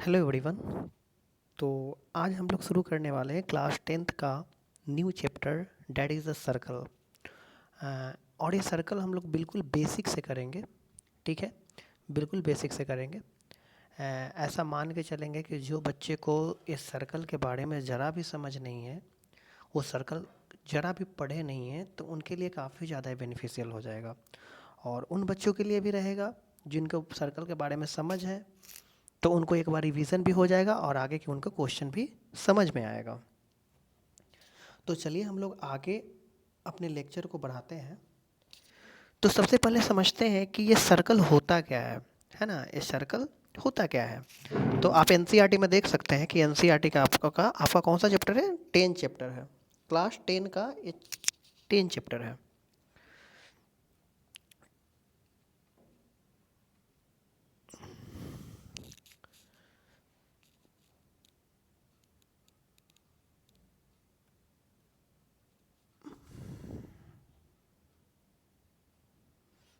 Hello everyone. तो आज हम लोग शुरू करने वाले हैं क्लास 10th का new chapter that is a circle. और ये सर्कल हम लोग बिल्कुल बेसिक से करेंगे। ठीक है, बिल्कुल बेसिक से करेंगे। ऐसा मान के चलेंगे कि जो बच्चे को इस सर्कल के बारे में ज़रा भी समझ नहीं है, वो सर्कल ज़रा भी पढ़े नहीं है, तो उनके लिए काफ़ी ज़्यादा बेनिफिशियल हो जाएगा। और उन बच्चों के लिए भी रहेगा जिनको सर्कल के बारे में समझ है, तो उनको एक बार रिवीजन भी हो जाएगा और आगे के उनको क्वेश्चन भी समझ में आएगा। तो चलिए हम लोग आगे अपने लेक्चर को बढ़ाते हैं। तो सबसे पहले समझते हैं कि ये सर्कल होता क्या है ना। ये सर्कल होता क्या है। तो आप एनसीईआरटी में देख सकते हैं कि एनसीईआरटी का आपका कौन सा चैप्टर है? 10 चैप्टर है। क्लास 10 का ये 10 चैप्टर है।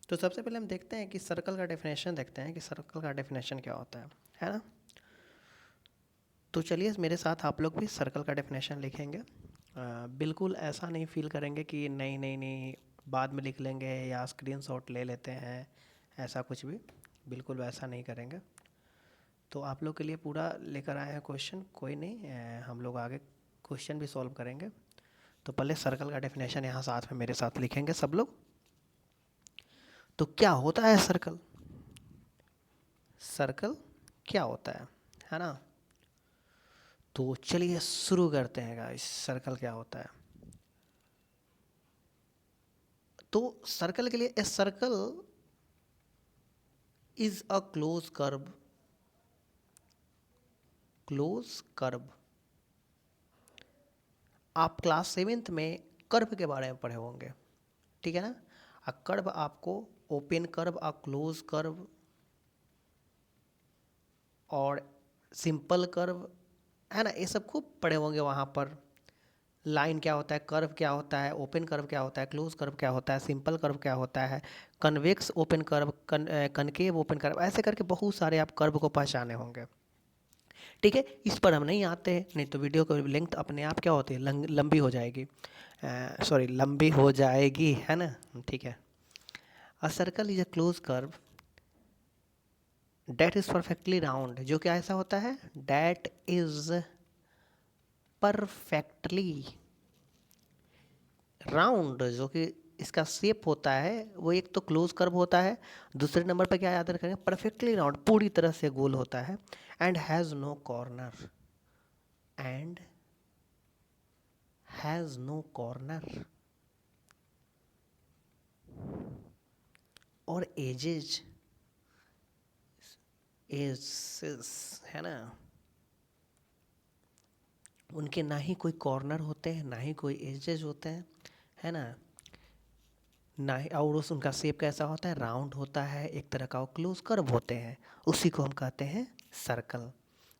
तो सबसे पहले हम देखते हैं कि सर्कल का डेफिनेशन देखते हैं कि सर्कल का डेफिनेशन क्या होता है ना। तो चलिए मेरे साथ आप लोग भी सर्कल का डेफिनेशन लिखेंगे। बिल्कुल ऐसा नहीं फील करेंगे कि नहीं नहीं नहीं बाद में लिख लेंगे या स्क्रीनशॉट ले लेते हैं, ऐसा कुछ भी बिल्कुल वैसा नहीं करेंगे। तो आप लोग के लिए पूरा लेकर आए हैं क्वेश्चन, कोई नहीं, हम लोग आगे क्वेश्चन भी सॉल्व करेंगे। तो पहले सर्कल का डेफिनेशन यहाँ साथ में मेरे साथ लिखेंगे सब लोग। तो क्या होता है सर्कल? सर्कल क्या होता है ना। तो चलिए शुरू करते हैं गाइस, सर्कल क्या होता है। तो सर्कल के लिए a circle is a close curve. Close curve, आप क्लास 7th में कर्व के बारे में पढ़े होंगे, ठीक है ना। अ कर्व आपको ओपन कर्व, अ क्लोज कर्व और सिंपल कर्व, है ना, ये सब खूब पढ़े होंगे वहाँ पर। लाइन क्या होता है, कर्व क्या होता है, ओपन कर्व क्या होता है, क्लोज कर्व क्या होता है, सिंपल कर्व क्या होता है, convex open curve, concave open curve, ऐसे करके बहुत सारे आप कर्व को पहचाने होंगे। ठीक है, इस पर हम नहीं आते हैं, नहीं तो वीडियो की लेंथ अपने आप क्या होती है, लंबी हो जाएगी। सॉरी, लंबी हो जाएगी, है ना। ठीक है। A circle is a close curve that is perfectly round. जो क्या ऐसा होता है, डेट इज परफेक्टली राउंड, जो कि इसका शेप होता है वो एक तो क्लोज कर्व होता है, दूसरे नंबर पर क्या याद रखेंगे, परफेक्टली राउंड, पूरी तरह से गोल होता है। And has no corner, and has no corner और एजेज, एजेस, है ना, उनके ना ही कोई कॉर्नर होते हैं ना ही कोई एजेस होते हैं, है ना। ना ही, और उस उनका शेप कैसा होता है, राउंड होता है, एक तरह का वो क्लोज कर्व होते हैं, उसी को हम कहते हैं सर्कल।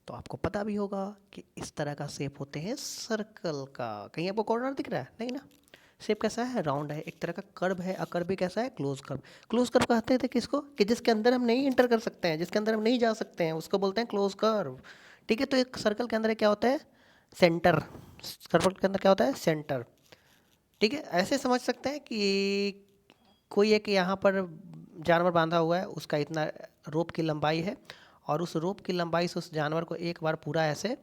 तो आपको पता भी होगा कि इस तरह का शेप होते हैं सर्कल का। कहीं आपको कॉर्नर दिख रहा है? नहीं ना। शेप कैसा है, राउंड है, एक तरह का कर्व है, और कर्व भी कैसा है, क्लोज कर्व। क्लोज कर्व कहते थे किसको, कि जिसके अंदर हम नहीं इंटर कर सकते हैं, जिसके अंदर हम नहीं जा सकते हैं, उसको बोलते हैं क्लोज कर्व। ठीक है, तो एक सर्कल के अंदर क्या होता है, सेंटर। सर्कल के अंदर क्या होता है, सेंटर। ठीक है, ऐसे समझ सकते हैं कि कोई एक यहाँ पर जानवर बांधा हुआ है, उसका इतना रोप की लंबाई है, और उस रोप की लंबाई से उस जानवर को एक बार पूरा ऐसे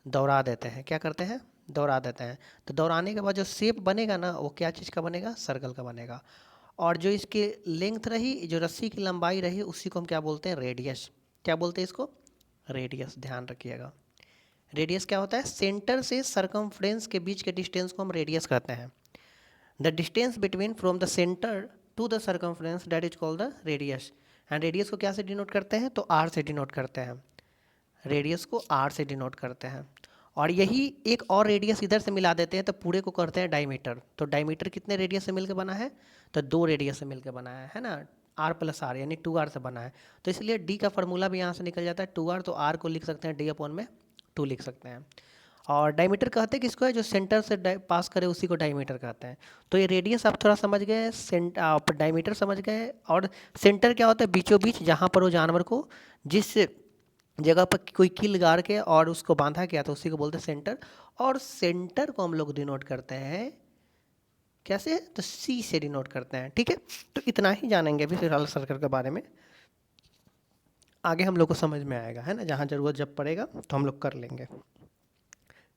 दौड़ा देते हैं। क्या करते हैं, दौड़ा देते हैं। तो दौड़ाने के बाद जो शेप बनेगा ना, वो क्या चीज़ का बनेगा, सर्कल का बनेगा। और जो इसकी लेंथ रही, जो रस्सी की लंबाई रही, उसी को हम क्या बोलते हैं, रेडियस। क्या बोलते हैं इसको, रेडियस, ध्यान रखिएगा। रेडियस क्या होता है, सेंटर से सरकमफ्रेंस के बीच के डिस्टेंस को हम रेडियस कहते हैं। The distance between from the centre to the circumference that is called the radius. And radius को क्या से डिनोट करते हैं, तो आर से डिनोट करते हैं। रेडियस को आर से डिनोट करते हैं। और यही एक और रेडियस इधर से मिला देते हैं, तो पूरे को करते हैं डायमीटर। तो डायमीटर कितने रेडियस से मिलकर बना है, तो 2 रेडियस से मिलकर बना है ना। आर प्लस आर यानी 2r से बना है। तो इसलिए डी का फॉर्मूला भी यहाँ से निकल जाता है 2r, तो आर को लिख सकते हैं डी अपॉन में 2 लिख सकते हैं। और डायमीटर कहते हैं किसको है, जो सेंटर से पास करे उसी को डायमीटर कहते हैं। तो ये रेडियस आप थोड़ा समझ गए, आप डायमीटर समझ गए, और सेंटर क्या होता है, बीचों बीच, जहाँ पर वो जानवर को जिस जगह पर कोई कील गाड़ के और उसको बांधा गया तो उसी को बोलते हैं सेंटर। और सेंटर को हम लोग डिनोट करते हैं कैसे, तो सी से डिनोट करते हैं। ठीक है, तो इतना ही जानेंगे अभी फिलहाल सर्कल के बारे में, आगे हम लोग को समझ में आएगा, है ना, जहाँ ज़रूरत जब पड़ेगा तो हम लोग कर लेंगे।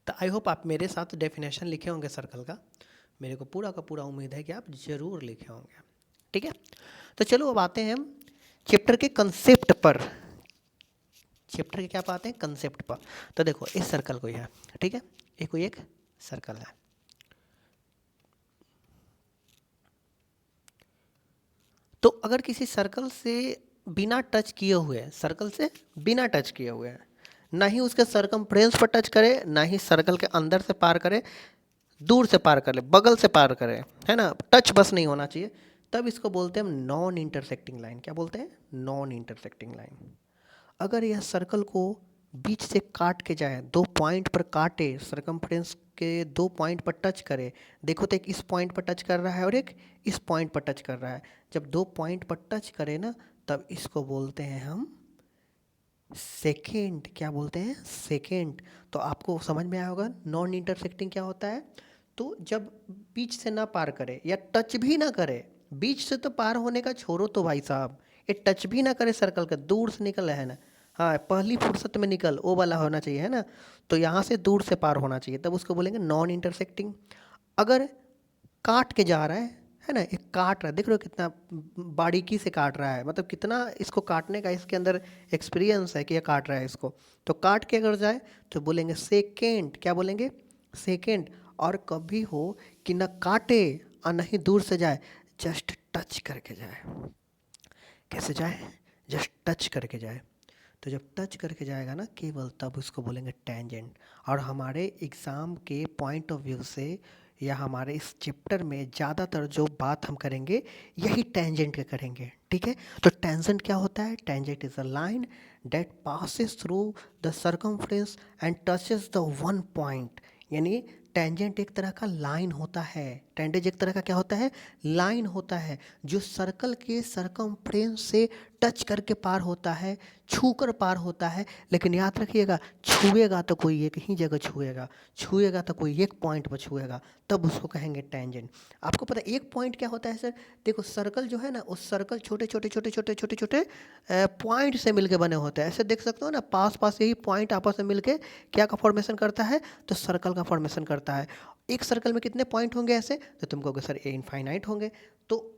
तो आई होप आप मेरे साथ डेफिनेशन लिखे होंगे सर्कल का, मेरे को पूरा का पूरा उम्मीद है कि आप ज़रूर लिखे होंगे। ठीक है, तो चलो अब आते हैं हम चैप्टर के कंसेप्ट पर। चैप्टर के क्या पाते हैं, कंसेप्ट पर। तो देखो इस सर्कल को ही है, ठीक है, ये कोई एक सर्कल है। तो अगर किसी सर्कल से बिना टच किए हुए, सर्कल से बिना टच किए हुए, ना ही उसके सरकमफ्रेंस पर टच करे, ना ही सर्कल के अंदर से पार करे, दूर से पार करे, बगल से पार करे, है ना, टच बस नहीं होना चाहिए, तब इसको बोलते हैं हम नॉन इंटरसेक्टिंग लाइन। क्या बोलते हैं, नॉन इंटरसेक्टिंग लाइन। अगर यह सर्कल को बीच से काट के जाए, दो पॉइंट पर काटे, सरकमफ्रेंस के दो पॉइंट पर टच करे, देखो तो एक इस पॉइंट पर टच कर रहा है और एक इस पॉइंट पर टच कर रहा है, जब दो पॉइंट पर टच करे ना, तब इसको बोलते हैं हम सेकेंड। क्या बोलते हैं, सेकेंड। तो आपको समझ में आया होगा नॉन इंटरसेक्टिंग क्या होता है। तो जब बीच से ना पार करे या टच भी ना करे, बीच से तो पार होने का छोड़ो तो भाई साहब, ये टच भी ना करे सर्कल का, दूर से निकल है ना, हाँ पहली फुर्सत में निकल, वो वाला होना चाहिए, है ना, तो यहाँ से दूर से पार होना चाहिए, तब उसको बोलेंगे नॉन इंटरसेक्टिंग। अगर काट के जा रहा है ना, एक काट रहा है, देख रहे हो कितना बारीकी से काट रहा है, मतलब कितना इसको काटने का इसके अंदर एक्सपीरियंस है कि ये काट रहा है इसको, तो काट के अगर जाए तो बोलेंगे सेकेंड। क्या बोलेंगे, सेकेंड। और कभी हो कि न काटे और न ही दूर से जाए, जस्ट टच करके जाए। कैसे जाए, जस्ट टच करके जाए। तो जब टच करके जाएगा ना केवल, तब उसको बोलेंगे टेंजेंट। और हमारे एग्ज़ाम के पॉइंट ऑफ व्यू से या हमारे इस चैप्टर में ज़्यादातर जो बात हम करेंगे यही टेंजेंट के करेंगे। ठीक है, तो टेंजेंट क्या होता है, tangent is a line that passes through the circumference and touches the one point. यानी टेंजेंट एक तरह का लाइन होता है, टेंजेंट एक तरह का क्या होता है, लाइन होता है, जो सर्कल के सरकमफ्रेंस से टच करके पार होता है, छू कर पार होता है। लेकिन याद रखिएगा, छुएगा तो कोई एक ही जगह छुएगा, छुएगा तो कोई एक पॉइंट पर छुएगा, तब उसको कहेंगे टेंजेंट। आपको पता है एक पॉइंट क्या होता है सर, देखो सर्कल जो है ना, उस सर्कल छोटे छोटे छोटे छोटे छोटे छोटे पॉइंट से मिलके बने होते हैं, ऐसे देख सकते हो ना, पास पास यही पॉइंट आपस में मिलके क्या का फॉर्मेशन करता है, तो सर्कल का फॉर्मेशन करता है। एक सर्कल में कितने पॉइंट होंगे ऐसे, तो तुम कहोगे सर ए इनफाइनाइट होंगे। तो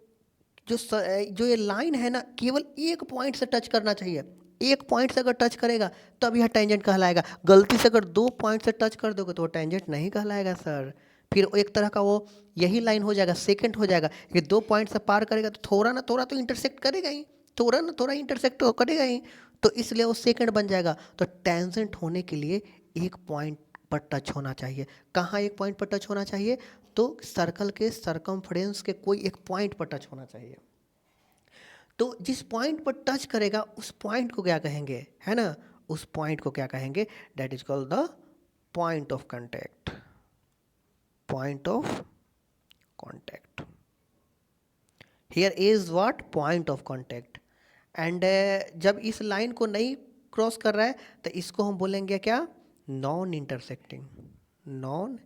जो ये लाइन है ना, केवल एक पॉइंट से टच करना चाहिए, एक पॉइंट से अगर टच करेगा तब यह टेंजेंट कहलाएगा। गलती से अगर दो पॉइंट से टच कर दोगे तो वो टेंजेंट नहीं कहलाएगा सर, फिर एक तरह का वो यही लाइन हो जाएगा, सेकंड हो जाएगा। ये दो पॉइंट से पार करेगा तो थोड़ा ना थोड़ा तो इंटरसेक्ट करेगा ही, थोड़ा ना थोड़ा इंटरसेक्ट तो करेगा ही, तो इसलिए वो सेकंड बन जाएगा। तो टेंजेंट होने के लिए एक पॉइंट पर टच होना चाहिए। कहाँ एक पॉइंट पर टच होना चाहिए, तो सर्कल के सरकमफ्रेंस के कोई एक पॉइंट पर टच होना चाहिए। तो जिस पॉइंट पर टच करेगा उस पॉइंट को क्या कहेंगे, है ना, उस पॉइंट को क्या कहेंगे, that is called the point of contact. Point of contact, here is what, point of contact. And जब इस लाइन को नहीं क्रॉस कर रहा है तो इसको हम बोलेंगे क्या, नॉन इंटरसेक्टिंग। नॉन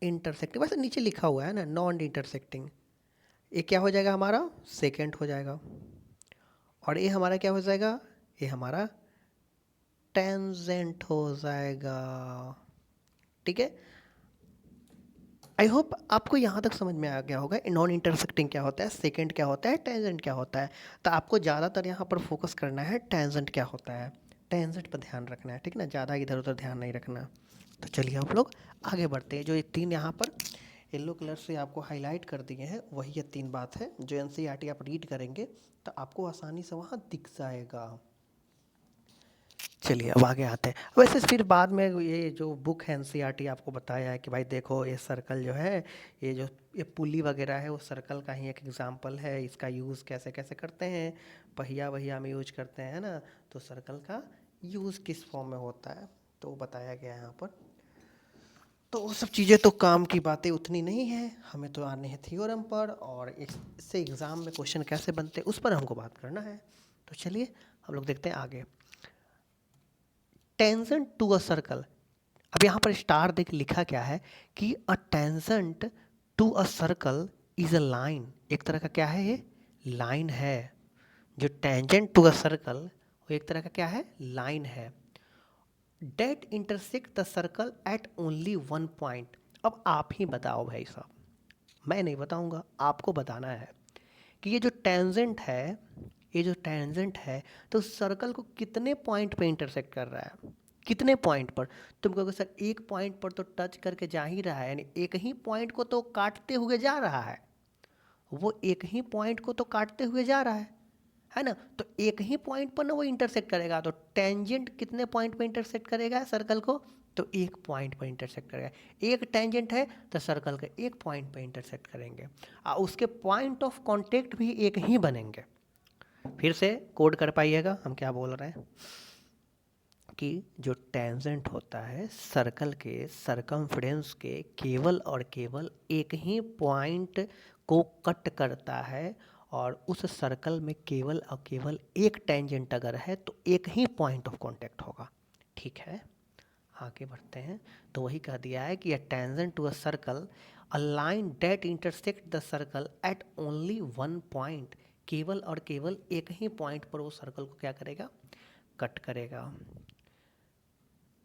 इंटरसेक्टिंग, वैसे नीचे लिखा हुआ है ना नॉन इंटरसेक्टिंग। ये क्या हो जाएगा हमारा, सेकेंड हो जाएगा। और ये हमारा क्या हो जाएगा, ये हमारा टेंजेंट हो जाएगा। ठीक है, आई होप आपको यहाँ तक समझ में आ गया होगा नॉन इंटरसेक्टिंग क्या होता है, सेकेंड क्या होता है, टेंजेंट क्या होता है। तो आपको ज़्यादातर यहाँ पर फोकस करना है टेंजेंट क्या होता है, टेंजेंट पर ध्यान रखना है, ठीक ना, ज़्यादा इधर उधर ध्यान नहीं रखना। तो चलिए आप लोग आगे बढ़ते हैं। जो ये तीन यहाँ पर येलो कलर से आपको हाईलाइट कर दिए हैं, वही ये तीन बात है जो एनसीईआरटी आप रीड करेंगे तो आपको आसानी से वहाँ दिख जाएगा। चलिए अब आगे आते हैं। वैसे फिर बाद में ये जो बुक है एनसीईआरटी आपको बताया है कि भाई देखो ये सर्कल जो है, ये जो ये पुली वगैरह है वो सर्कल का ही एक एग्जांपल है, इसका यूज़ कैसे कैसे करते हैं, पहिया वहिया में यूज करते हैं ना, तो सर्कल का यूज़ किस फॉर्म में होता है तो बताया गया है यहाँ पर। तो वो सब चीज़ें तो काम की बातें उतनी नहीं है, हमें तो आने हैं थ्योरम पर, और इससे एग्ज़ाम में क्वेश्चन कैसे बनते हैं उस पर हमको बात करना है। तो चलिए हम लोग देखते हैं आगे। Tangent to a circle. अब यहाँ पर स्टार देख लिखा क्या है कि a tangent to a circle is a line, एक तरह का क्या है ये, लाइन है। जो टेंजेंट टू अ सर्कल वो एक तरह का क्या है, लाइन है। That intersect the circle at only one point. अब आप ही बताओ भाई साहब, मैं नहीं बताऊंगा, आपको बताना है कि ये जो टेंजेंट है, ये जो टेंजेंट है तो सर्कल को कितने पॉइंट पे इंटरसेक्ट कर रहा है, कितने पॉइंट पर। तुम कहोगे सर एक पॉइंट पर तो टच करके जा ही रहा है, यानी एक ही पॉइंट को तो काटते हुए जा रहा है, वो एक ही पॉइंट को तो काटते हुए जा रहा है ना। तो एक ही पॉइंट पर ना वो इंटरसेक्ट करेगा, तो टेंजेंट कितने पॉइंट पे इंटरसेक्ट करेगा सर्कल को, तो एक पॉइंट पर इंटरसेक्ट करेगा। एक टेंजेंट है तो सर्कल के एक पॉइंट पर इंटरसेक्ट करेंगे और उसके पॉइंट ऑफ कांटेक्ट भी एक ही बनेंगे। फिर से कोड कर पाइएगा हम क्या बोल रहे हैं कि जो टेंजेंट होता है सर्कल के सरकमफ्रेंस के केवल और केवल एक ही पॉइंट को कट करता है, और उस सर्कल में केवल और केवल एक टेंजेंट अगर है तो एक ही पॉइंट ऑफ कांटेक्ट होगा। ठीक है, आगे बढ़ते हैं। तो वही कह दिया है कि a tangent to a circle a line that intersect the circle at only one point, केवल और केवल एक ही पॉइंट पर वो सर्कल को क्या करेगा, कट करेगा।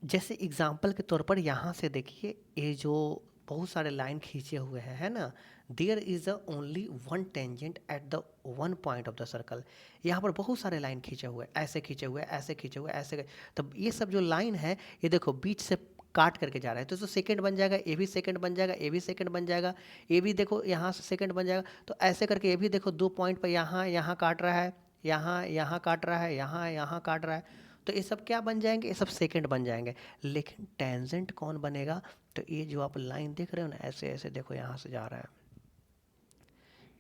जैसे एग्जाम्पल के तौर पर यहाँ से देखिए, ये जो बहुत सारे लाइन खींचे हुए हैं है ना, there is a only one tangent at the one point of the circle. यहाँ पर बहुत सारे लाइन खींचे हुए, ऐसे खींचे हुए, ऐसे खींचे हुए, ऐसे। तब ये सब जो लाइन है ये देखो बीच से काट करके जा रहा है, तो सेकंड बन जाएगा, ये भी सेकंड बन जाएगा, ये भी सेकंड बन जाएगा, ये भी देखो यहाँ से सेकंड बन जाएगा। तो ऐसे करके ये भी देखो दो पॉइंट पर यहाँ यहाँ काट रहा है, यहाँ यहाँ काट रहा है, यहाँ यहाँ काट रहा है। तो ये सब क्या बन जाएंगे, ये सब सेकंड बन जाएंगे। लेकिन टेंजेंट कौन बनेगा, तो ये जो आप लाइन देख रहे हो ना, ऐसे ऐसे देखो यहाँ से जा रहा है,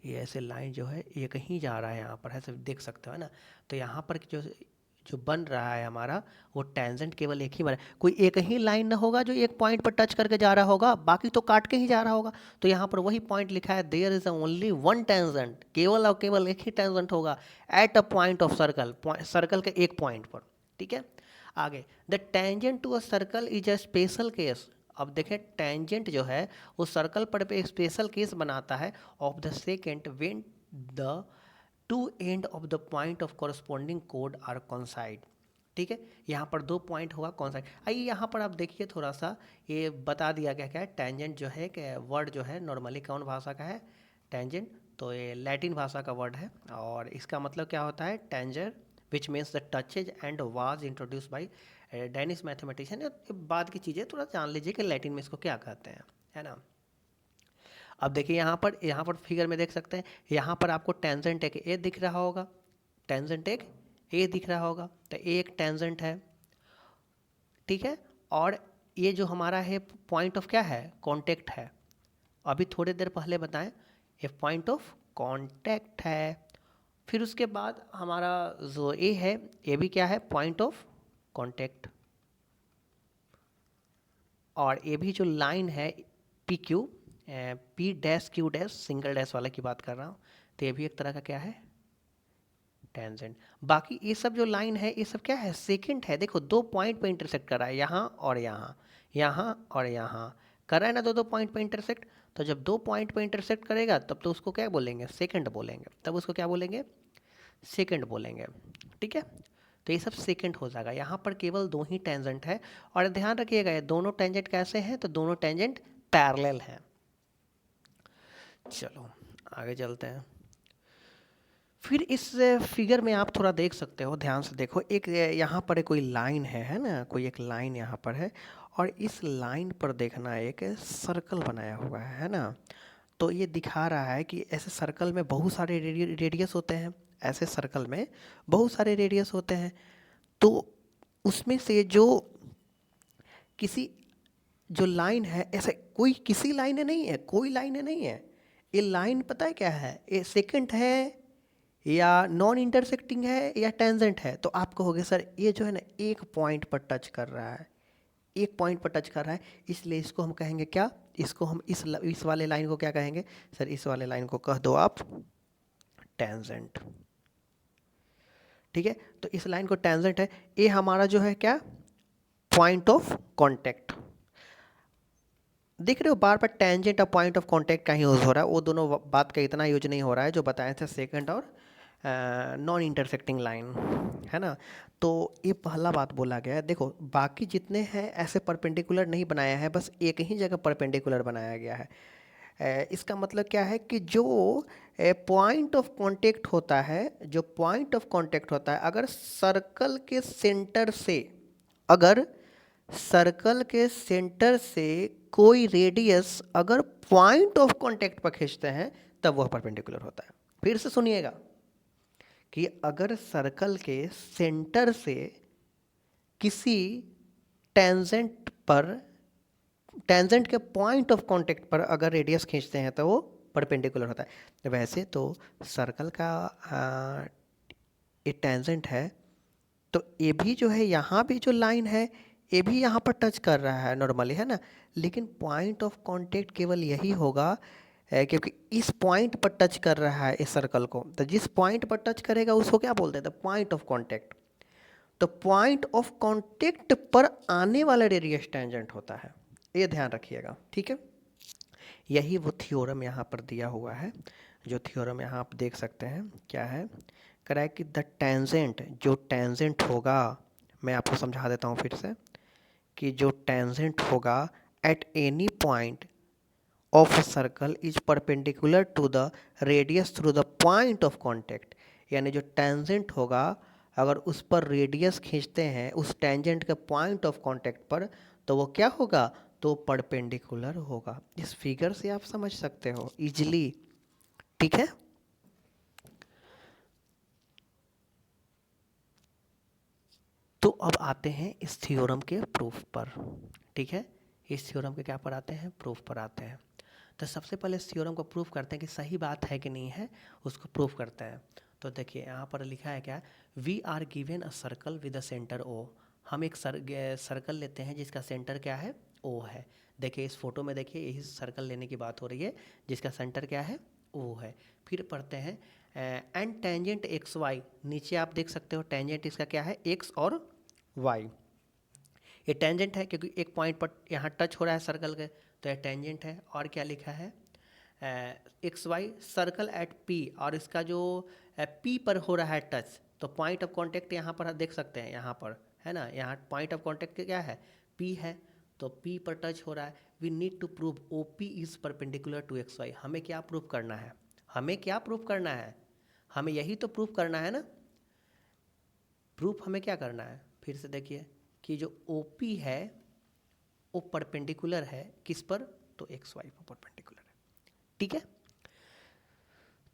ये ऐसे लाइन जो है एक ही जा रहा है यहाँ पर, ऐसे देख सकते हो है ना। तो यहाँ पर जो जो बन रहा है हमारा वो टेंजेंट केवल एक ही बना, कोई एक ही लाइन ना होगा जो एक पॉइंट पर टच करके जा रहा होगा, बाकी तो काट के ही जा रहा होगा। तो यहाँ पर वही पॉइंट लिखा है, there is only one tangent, केवल और केवल एक ही टेंजेंट होगा at a point of circle, circle के एक पॉइंट पर। ठीक है, आगे the tangent to a circle is a special case. अब देखें टेंजेंट जो है वो सर्कल पर एक स्पेशल केस बनाता है of the secant when the two end of the point of corresponding कोड आर कॉन्साइड। ठीक है, यहाँ पर दो पॉइंट होगा कॉन्साइड। आइए यहाँ पर आप देखिए थोड़ा सा, ये बता दिया गया क्या है, टेंजेंट जो है कि वर्ड जो है नॉर्मली कौन भाषा का है, टेंजेंट, तो ये लैटिन भाषा का वर्ड है। और इसका मतलब क्या होता है, टेंजर which means the touches and was introduce by Danish mathematician. बाद की चीज़ें थोड़ा जान लीजिए कि लैटिन में इसको क्या कहते हैं, है ना। अब देखिए यहाँ पर फिगर में देख सकते हैं, यहाँ पर आपको टेंजेंट एक ए दिख रहा होगा, टेंजेंट एक ए दिख रहा होगा, तो ए एक टेंजेंट है। ठीक है, और ये जो हमारा है पॉइंट ऑफ क्या है, कांटेक्ट है। अभी थोड़ी देर पहले बताएं ये पॉइंट ऑफ कांटेक्ट है। फिर उसके बाद हमारा जो ए है ये भी क्या है, पॉइंट ऑफ कांटेक्ट। और ये भी जो लाइन है P Q, P dash Q dash single dash वाला की बात कर रहा हूँ, तो ये भी एक तरह का क्या है, टेंजेंट। बाकी ये सब जो लाइन है ये सब क्या है, सेकेंड है। देखो दो पॉइंट पे इंटरसेक्ट कर रहा है, यहाँ और यहाँ, यहाँ और यहाँ कर रहा है ना, दो दो पॉइंट पे इंटरसेक्ट। तो जब दो पॉइंट पे इंटरसेक्ट करेगा तब तो उसको क्या बोलेंगे, सेकेंड बोलेंगे, तब उसको क्या बोलेंगे, सेकेंड बोलेंगे। ठीक है, तो ये सब सेकेंड हो जाएगा। यहाँ पर केवल दो ही टेंजेंट है, और ध्यान रखिएगा ये दोनों टेंजेंट कैसे हैं, तो दोनों टेंजेंट पैरेलल हैं। चलो आगे चलते हैं। फिर इस फिगर में आप थोड़ा देख सकते हो, ध्यान से देखो, एक यहाँ पर कोई लाइन है ना, कोई एक लाइन यहाँ पर है, और इस लाइन पर देखना एक सर्कल बनाया हुआ है ना। तो ये दिखा रहा है कि ऐसे सर्कल में बहुत सारे रेडियस होते हैं, ऐसे सर्कल में बहुत सारे रेडियस होते हैं। तो उसमें से जो किसी जो लाइन है, ऐसे कोई किसी लाइन नहीं है, कोई लाइन नहीं है, ये लाइन पता है क्या है, ये सेकेंड है या नॉन इंटरसेक्टिंग है या टेंजेंट है। तो आप कहोगे सर ये जो है ना एक पॉइंट पर टच कर रहा है, एक पॉइंट पर टच कर रहा है, इसलिए इसको हम कहेंगे क्या, इसको हम इस वाले लाइन को क्या कहेंगे, सर इस वाले लाइन को कह दो आप टेंजेंट। ठीक है, तो इस लाइन को टेंजेंट है, ये हमारा जो है क्या, पॉइंट ऑफ कांटेक्ट। देख रहे हो बार बार टेंजेंट और पॉइंट ऑफ कांटेक्ट का ही यूज़ हो रहा है, वो दोनों बात का इतना यूज नहीं हो रहा है जो बताए थे सेकंड और नॉन इंटरसेक्टिंग लाइन, है ना। तो ये पहला बात बोला गया है। देखो बाकी जितने हैं ऐसे परपेंडिकुलर नहीं बनाया है, बस एक ही जगह परपेंडिकुलर बनाया गया है। इसका मतलब क्या है कि जो पॉइंट ऑफ कांटेक्ट होता है, जो पॉइंट ऑफ कांटेक्ट होता है, अगर सर्कल के सेंटर से, अगर सर्कल के सेंटर से कोई रेडियस अगर पॉइंट ऑफ कांटेक्ट पर खींचते हैं तब वह परपेंडिकुलर होता है। फिर से सुनिएगा कि अगर सर्कल के सेंटर से किसी टेंजेंट पर, टेंजेंट के पॉइंट ऑफ कांटेक्ट पर अगर रेडियस खींचते हैं तो वो परपेंडिकुलर होता है। वैसे तो सर्कल का ये टेंजेंट है, तो ये भी जो है यहाँ भी जो लाइन है ये भी यहाँ पर टच कर रहा है नॉर्मली, है ना। लेकिन पॉइंट ऑफ कांटेक्ट केवल यही होगा क्योंकि इस पॉइंट पर टच कर रहा है इस सर्कल को, तो जिस पॉइंट पर टच करेगा उसको क्या बोलते हैं, द पॉइंट ऑफ कांटेक्ट। तो पॉइंट ऑफ कांटेक्ट पर आने वाला रेडियस टेंजेंट होता है, ये ध्यान रखिएगा, ठीक है। यही वो थ्योरम यहाँ पर दिया हुआ है, जो थ्योरम यहाँ आप देख सकते हैं क्या है, कह रहा है कि द टेंजेंट, जो टेंजेंट होगा, मैं आपको समझा देता हूँ फिर से, कि जो टेंजेंट होगा at any point of circle is perpendicular to the radius through the point of contact. यानी जो टेंजेंट होगा अगर उस पर रेडियस खींचते हैं उस टेंजेंट के पॉइंट ऑफ कांटेक्ट पर, तो वो क्या होगा, तो परपेंडिकुलर होगा। इस फिगर से आप समझ सकते हो इजीली, ठीक है। तो अब आते हैं इस थ्योरम के प्रूफ पर, ठीक है। इस थ्योरम के क्या पर आते हैं, प्रूफ पर आते हैं। तो सबसे पहले इस थ्योरम को प्रूफ करते हैं कि सही बात है कि नहीं है, उसको प्रूफ करते हैं। तो देखिए यहाँ पर लिखा है क्या, we are given a circle with a centre O. हम एक सर्कल लेते हैं जिसका सेंटर क्या है, ओ है। देखिए इस फोटो में देखिए यही सर्कल लेने की बात हो रही है जिसका सेंटर क्या है, ओ है। फिर पढ़ते हैं एंड टेंजेंट एक्स वाई। नीचे आप देख सकते हो टेंजेंट इसका क्या है, एक्स और वाई। ये टेंजेंट है क्योंकि एक पॉइंट पर यहाँ टच हो रहा है सर्कल के, तो ये टेंजेंट है। और क्या लिखा है, X Y circle at P, और इसका जो पी पर हो रहा है टच, तो पॉइंट ऑफ कांटेक्ट यहाँ पर देख सकते हैं, यहाँ पर है ना, यहाँ पॉइंट ऑफ कांटेक्ट क्या है, पी है, तो पी पर टच हो रहा है। We need to prove O P is perpendicular to X Y. हमें क्या प्रूव करना है, हमें क्या प्रूव करना है, हमें यही तो प्रूव करना है ना। प्रूफ हमें क्या करना है, फिर से देखिए कि जो ओ पी है वो परपेंडिकुलर है किस पर, तो एक्स वाई पर परपेंडिकुलर है, ठीक है।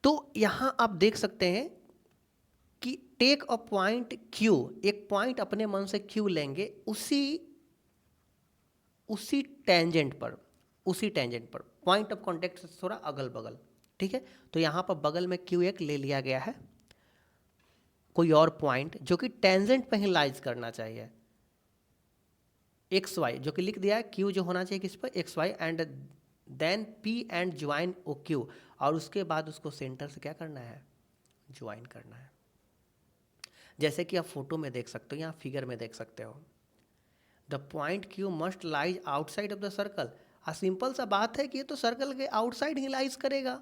तो यहां आप देख सकते हैं कि टेक अ पॉइंट क्यू, एक पॉइंट अपने मन से क्यू लेंगे, उसी उसी टेंजेंट पर, उसी टेंजेंट पर पॉइंट ऑफ कांटेक्ट से थोड़ा अगल बगल, ठीक है। तो यहां पर बगल में क्यू एक ले लिया गया है, कोई और पॉइंट जो कि टेंजेंट पे ही लाइज करना चाहिए, एक्स वाई, जो कि लिख दिया है क्यू जो होना चाहिए किस पर, X Y, and then P and join O Q, और उसके बाद उसको सेंटर से क्या करना है, ज्वाइन करना है। जैसे कि आप फोटो में देख सकते हो, यहाँ फिगर में देख सकते हो, the point Q must lies outside of the circle. Simple सा बात है कि ये तो सर्कल के आउटसाइड ही लाइज करेगा,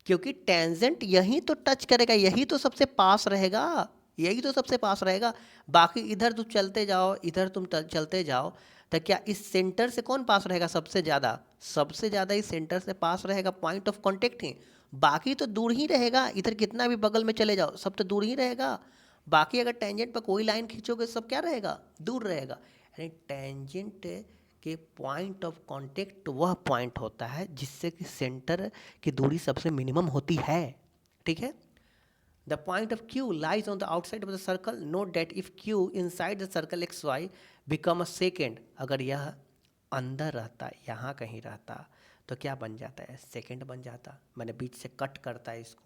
क्योंकि टेंजेंट यही तो टच करेगा, यही तो सबसे पास रहेगा, यही तो सबसे पास रहेगा। बाकी इधर तुम चलते जाओ, इधर तुम चलते जाओ, तो क्या इस सेंटर से कौन पास रहेगा सबसे ज़्यादा, सबसे ज़्यादा इस सेंटर से पास रहेगा पॉइंट ऑफ कांटेक्ट ही। बाकी तो दूर ही रहेगा, इधर कितना भी बगल में चले जाओ सब तो दूर ही रहेगा। बाकी अगर टेंजेंट पर कोई लाइन खींचोगे सब क्या रहेगा, दूर रहेगा। यानी टेंजेंट कि पॉइंट ऑफ कांटेक्ट वह पॉइंट होता है जिससे कि सेंटर की दूरी सबसे मिनिमम होती है, ठीक है। The point of Q lies on the outside of the circle, note that if Q inside the circle X Y become a secant, अगर यह अंदर रहता, यहाँ कहीं रहता, तो क्या बन जाता है, सेकेंड बन जाता, मैंने बीच से कट करता है इसको।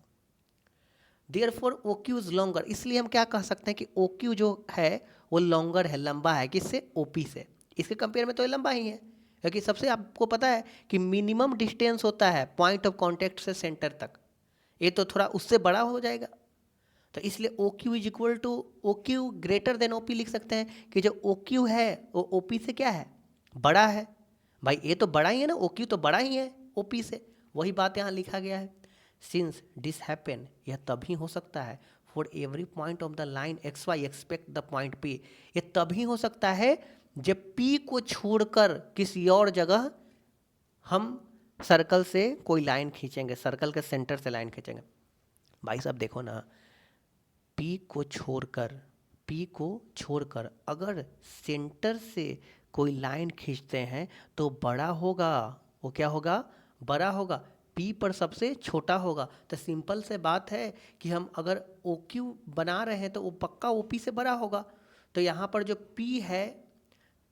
Therefore O Q is longer, इसलिए हम क्या कह सकते हैं कि ओ क्यू जो है वो लॉन्गर है, लंबा है, किससे, ओ पी से। इसके कंपेयर में तो ये लंबा ही है, क्योंकि सबसे आपको पता है कि मिनिमम डिस्टेंस होता है पॉइंट ऑफ कांटेक्ट से सेंटर तक, ये तो थोड़ा उससे बड़ा हो जाएगा। तो इसलिए O Q is equal to O Q greater than O P लिख सकते हैं कि जो ओ क्यू है वो ओ पी से क्या है, बड़ा है। भाई ये तो बड़ा ही है ना, ओ क्यू तो बड़ा ही है ओ पी से, वही बात यहाँ लिखा गया है। सिंस दिस हैपन, यह तभी हो सकता है for every point of the line X Y expect the point P, ये तभी हो सकता है जब पी को छोड़कर किसी और जगह हम सर्कल से कोई लाइन खींचेंगे, सर्कल के सेंटर से लाइन खींचेंगे। भाई साहब देखो ना, पी को छोड़कर अगर सेंटर से कोई लाइन खींचते हैं तो बड़ा होगा, वो क्या होगा, बड़ा होगा, पी पर सबसे छोटा होगा। तो सिंपल से बात है कि हम अगर ओ क्यू बना रहे हैं तो वो पक्का ओ पी से बड़ा होगा। तो यहाँ पर जो पी है,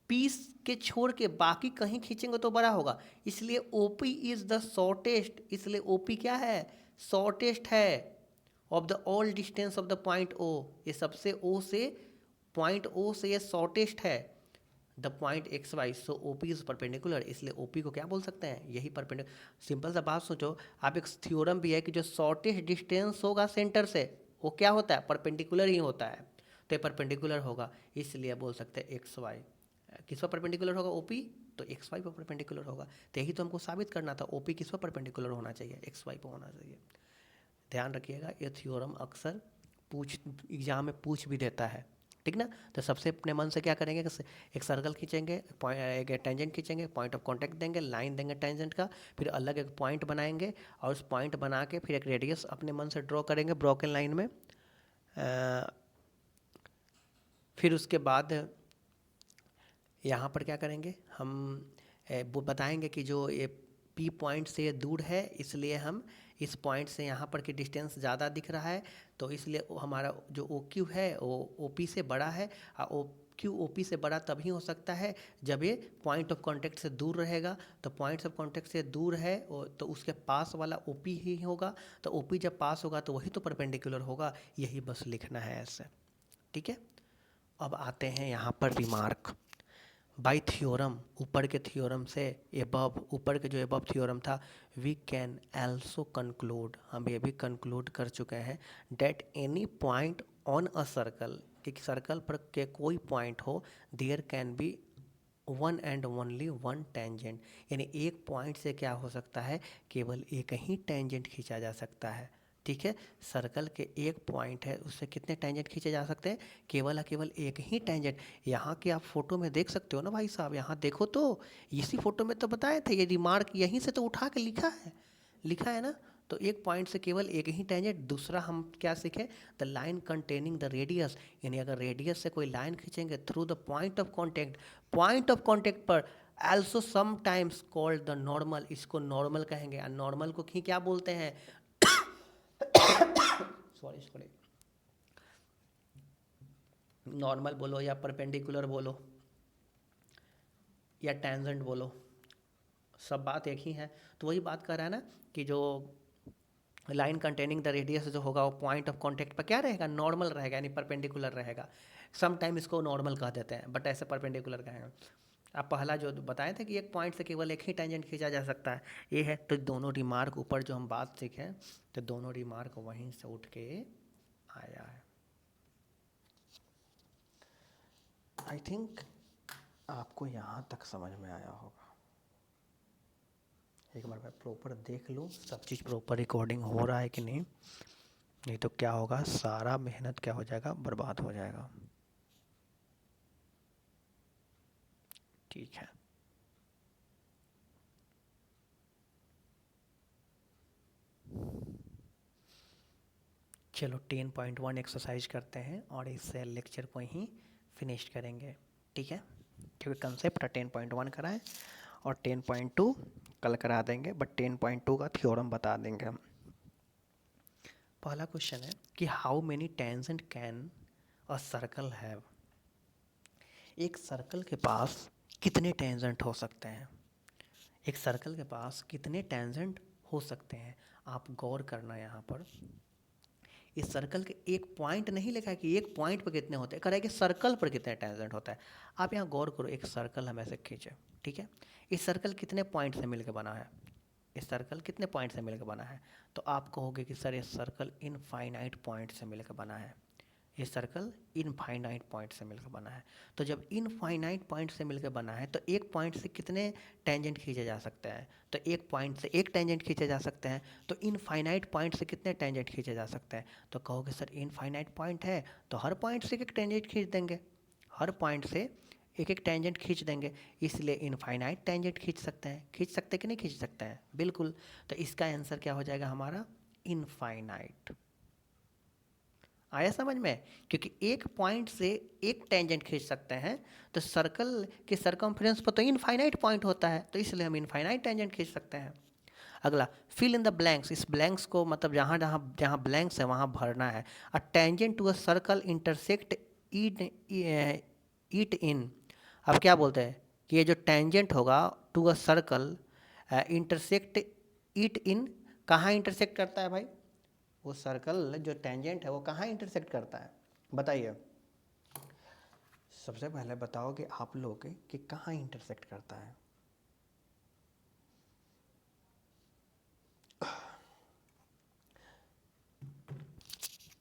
पी के छोड़ के बाकी कहीं खींचेंगे तो बड़ा होगा, इसलिए O P is the shortest, इसलिए ओ पी क्या है, शॉर्टेस्ट है of the all distance of the point O, ये सबसे ओ से, पॉइंट ओ से ये शॉर्टेस्ट है the point X Y, so O P is perpendicular, इसलिए ओ पी को क्या बोल सकते हैं, यही परपेंडिकुलर। सिंपल सा बात सोचो आप, एक थ्योरम भी है कि जो शॉर्टेस्ट डिस्टेंस होगा सेंटर से वो क्या होता है, परपेंडिकुलर ही होता है, तो ये परपेंडिकुलर होगा, इसलिए बोल सकते हैं एक्स वाई किस पर परपेंडिकुलर होगा, ओपी, तो एक्स वाई पर परपेंडिकुलर होगा। तो यही तो हमको साबित करना था, ओपी किस पर परपेंडिकुलर होना चाहिए, एक्स वाई पर होना चाहिए। ध्यान रखिएगा ये थ्योरम अक्सर एग्जाम में पूछ भी देता है, ठीक ना। तो सबसे अपने मन से क्या करेंगे कि एक सर्कल खींचेंगे, एक टेंजेंट खींचेंगे, पॉइंट ऑफ कांटेक्ट देंगे, लाइन देंगे टेंजेंट का, फिर अलग एक पॉइंट बनाएंगे और उस पॉइंट बना के फिर एक रेडियस अपने मन से ड्रॉ करेंगे ब्रोकन लाइन में। फिर उसके बाद यहाँ पर क्या करेंगे हम, वो बताएंगे कि जो ये पी पॉइंट से दूर है इसलिए हम इस पॉइंट से यहाँ पर की डिस्टेंस ज़्यादा दिख रहा है, तो इसलिए हमारा जो ओ क्यू है वो ओ पी से बड़ा है, और ओ क्यू ओ पी से बड़ा तभी हो सकता है जब ये पॉइंट ऑफ कांटेक्ट से दूर रहेगा। तो पॉइंट्स ऑफ कांटेक्ट से दूर है तो उसके पास वाला ओ पी ही होगा, तो ओ पी जब पास होगा तो वही तो परपेंडिकुलर होगा, यही बस लिखना है ऐसे, ठीक है। अब आते हैं यहाँ पर रिमार्क बाय थ्योरम, ऊपर के थ्योरम से एबव, ऊपर के जो एबव थ्योरम था, वी कैन आल्सो कंक्लूड, हम ये भी कंक्लूड कर चुके हैं that any point on a circle, कि सर्कल पर के कोई पॉइंट हो, there can be one and only one tangent, यानी एक पॉइंट से क्या हो सकता है, केवल एक ही टेंजेंट खींचा जा सकता है, ठीक है। सर्कल के एक पॉइंट है उससे कितने टेंजेंट खींचे जा सकते हैं, केवल केवल एक ही टेंजेंट। यहाँ के आप फोटो में देख सकते हो ना भाई साहब, यहाँ देखो तो इसी फोटो में तो बताए थे, ये रिमार्क यहीं से तो उठा के लिखा है ना। तो एक पॉइंट से केवल एक ही टेंजेंट। दूसरा हम क्या सीखे, the line containing the radius, यानी अगर रेडियस से कोई लाइन खींचेंगे through the point of contact, point of contact पर also sometimes called the normal, इसको नॉर्मल कहेंगे, और नॉर्मल को क्या बोलते हैं सॉरी, नॉर्मल बोलो या परपेंडिकुलर बोलो या टेंजेंट बोलो, सब बात एक ही है। तो वही बात कर रहा है ना कि जो लाइन कंटेनिंग द रेडियस जो होगा वो पॉइंट ऑफ कांटेक्ट पर क्या रहेगा, नॉर्मल रहेगा, यानी परपेंडिकुलर रहेगा। सम टाइम इसको नॉर्मल कह देते हैं बट ऐसे परपेंडिकुलर कहेंगे। आप पहला जो बताए थे कि एक पॉइंट से केवल एक ही टेंजेंट खींचा जा सकता है, ये है। तो दोनों रिमार्क ऊपर जो हम बात सीखे, तो दोनों रिमार्क वहीं से उठ के आया है। आई थिंक आपको यहाँ तक समझ में आया होगा। एक बार मैं प्रॉपर देख लूँ सब चीज़ प्रॉपर रिकॉर्डिंग हो रहा है कि नहीं, नहीं तो क्या होगा, सारा मेहनत क्या हो जाएगा, बर्बाद हो जाएगा। ठीक है, चलो 10.1 एक्सरसाइज करते हैं और इस लेक्चर को ही फिनिश करेंगे, ठीक है। क्योंकि कंसेप्ट 10.1 कराएं और 10.2 कल करा देंगे, बट 10.2 का थ्योरम बता देंगे हम। पहला क्वेश्चन है कि how many tangent can a circle have, एक सर्कल के पास कितने टेंजेंट हो सकते हैं, एक सर्कल के पास कितने टेंजेंट हो सकते हैं। आप गौर करना यहाँ पर, इस सर्कल के एक पॉइंट नहीं लिखा है कि एक पॉइंट पर कितने होते हैं, कह रहा है कि सर्कल पर कितने टेंजेंट होता है। आप यहाँ गौर करो, एक सर्कल हम ऐसे खींचे, ठीक है। इस सर्कल कितने पॉइंट से मिलकर बना है, ये सर्कल कितने पॉइंट से मिलकर बना है? तो आप कहोगे कि सर ये सर्कल इनफाइनाइट पॉइंट से मिलकर बना है, ये सर्कल इनफाइनाइट पॉइंट से मिलकर बना है। तो जब इनफाइनाइट पॉइंट से मिलकर बना है तो एक पॉइंट से कितने टेंजेंट खींचे जा सकते हैं? तो एक पॉइंट से एक टेंजेंट खींचे जा सकते हैं। तो इनफाइनाइट पॉइंट से कितने टेंजेंट खींचे जा सकते हैं? तो कहोगे सर इनफाइनाइट पॉइंट है तो हर पॉइंट से एक टेंजेंट खींच देंगे, हर पॉइंट से एक एक टेंजेंट खींच देंगे, इसलिए इनफाइनाइट टेंजेंट खींच सकते हैं। खींच सकते कि नहीं खींच सकते हैं? बिल्कुल। तो इसका आंसर क्या हो जाएगा हमारा? इनफाइनाइट। आया समझ में? क्योंकि एक पॉइंट से एक टेंजेंट खींच सकते हैं, तो सर्कल के सरकमफ्रेंस पर तो इनफाइनाइट पॉइंट होता है, तो इसलिए हम इनफाइनाइट टेंजेंट खींच सकते हैं। अगला, फिल इन द ब्लैंक्स। इस ब्लैंक्स को मतलब जहाँ जहाँ जहाँ ब्लैंक्स है वहाँ भरना है। A tangent to a circle intersect it in. अब क्या बोलते हैं कि ये जो टेंजेंट होगा to a circle intersect it in, कहाँ इंटरसेक्ट करता है भाई? वो सर्कल जो टेंजेंट है वो कहाँ इंटरसेक्ट करता है? बताइए, सबसे पहले बताओगे आप लोग कि कहाँ इंटरसेक्ट करता है?